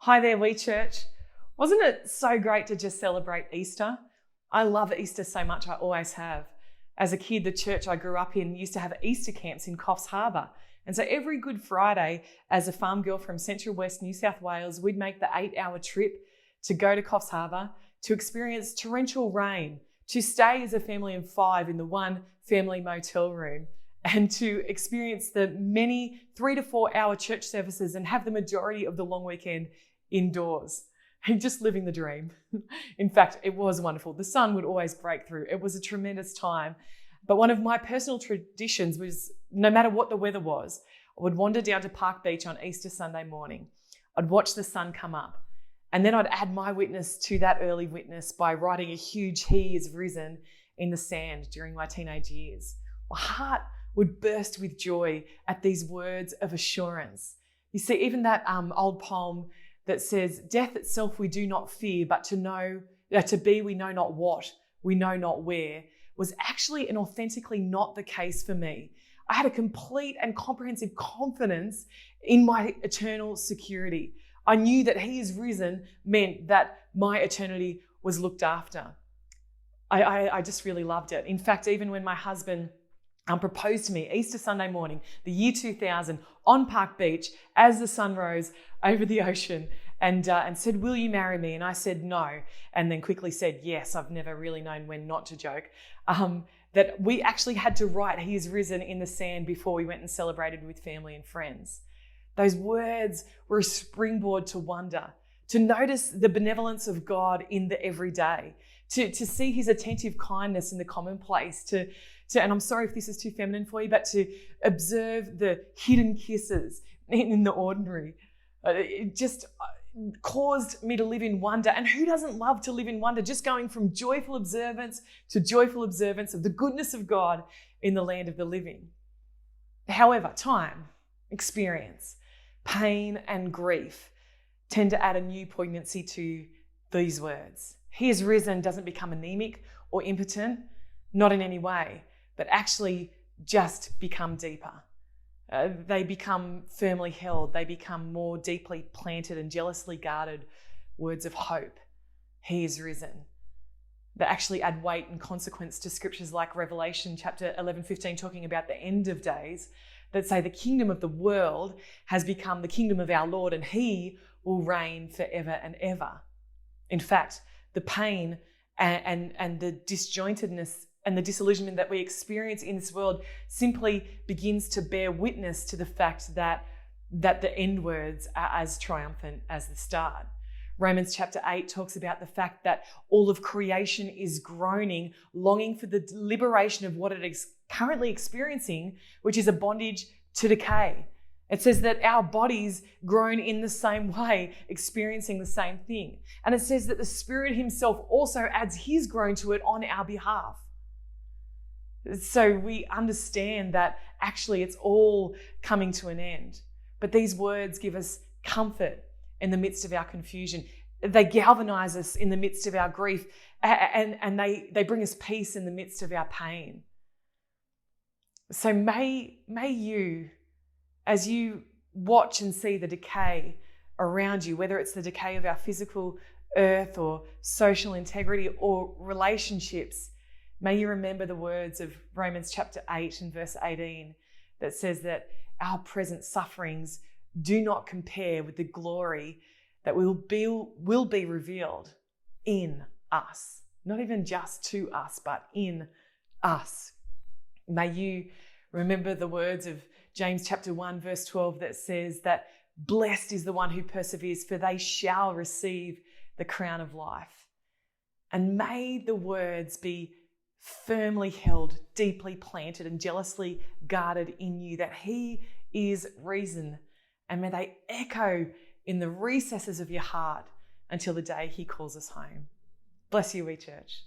Hi there, We Church. Wasn't it so great to just celebrate Easter? I love Easter so much, I always have. As a kid, the church I grew up in used to have Easter camps in Coffs Harbour. And so every Good Friday, as a farm girl from Central West New South Wales, we'd make the 8-hour trip to go to Coffs Harbour to experience torrential rain, to stay as a family of 5 in the one family motel room, and to experience the many 3 to 4 hour church services and have the majority of the long weekend indoors. And just living the dream. In fact, it was wonderful. The sun would always break through. It was a tremendous time. But one of my personal traditions was, no matter what the weather was, I would wander down to Park Beach on Easter Sunday morning. I'd watch the sun come up. And then I'd add my witness to that early witness by writing a huge "He is risen" in the sand during my teenage years. My heart would burst with joy at these words of assurance. You see, even that old poem that says, "Death itself we do not fear, but to be we know not what, we know not where," was actually and authentically not the case for me. I had a complete and comprehensive confidence in my eternal security. I knew that He is risen meant that my eternity was looked after. I just really loved it. In fact, even when my husband proposed to me Easter Sunday morning, the year 2000, on Park Beach, as the sun rose over the ocean, and said, "Will you marry me?" And I said no, and then quickly said yes. I've never really known when not to joke. That we actually had to write "He is risen" in the sand before we went and celebrated with family and friends. Those words were a springboard to wonder, to notice the benevolence of God in the everyday, to see His attentive kindness in the commonplace, and I'm sorry if this is too feminine for you, but to observe the hidden kisses in the ordinary. It just caused me to live in wonder. And who doesn't love to live in wonder? Just going from joyful observance to joyful observance of the goodness of God in the land of the living. However, time, experience, pain, and grief tend to add a new poignancy to these words. He is risen doesn't become anemic or impotent, not in any way, but actually just become deeper. They become firmly held. They become more deeply planted and jealously guarded words of hope. He is risen. They actually add weight and consequence to scriptures like Revelation chapter 11:15, talking about the end of days, that say the kingdom of the world has become the kingdom of our Lord, and He will reign forever and ever. In fact, the pain and the disjointedness and the disillusionment that we experience in this world simply begins to bear witness to the fact that the end words are as triumphant as the start. Romans chapter 8 talks about the fact that all of creation is groaning, longing for the liberation of what it is currently experiencing, which is a bondage to decay. It says that our bodies groan in the same way, experiencing the same thing. And it says that the Spirit Himself also adds His groan to it on our behalf. So we understand that actually it's all coming to an end. But these words give us comfort in the midst of our confusion. They galvanize us in the midst of our grief, and they bring us peace in the midst of our pain. So may you, as you watch and see the decay around you, whether it's the decay of our physical earth or social integrity or relationships, may you remember the words of Romans chapter 8 and verse 18 that says that our present sufferings do not compare with the glory that will be revealed in us. Not even just to us, but in us. May you remember the words of James chapter 1 verse 12 that says that blessed is the one who perseveres, for they shall receive the crown of life. And may the words be firmly held, deeply planted, and jealously guarded in you, that He is risen. And may they echo in the recesses of your heart until the day He calls us home. Bless you, We Church.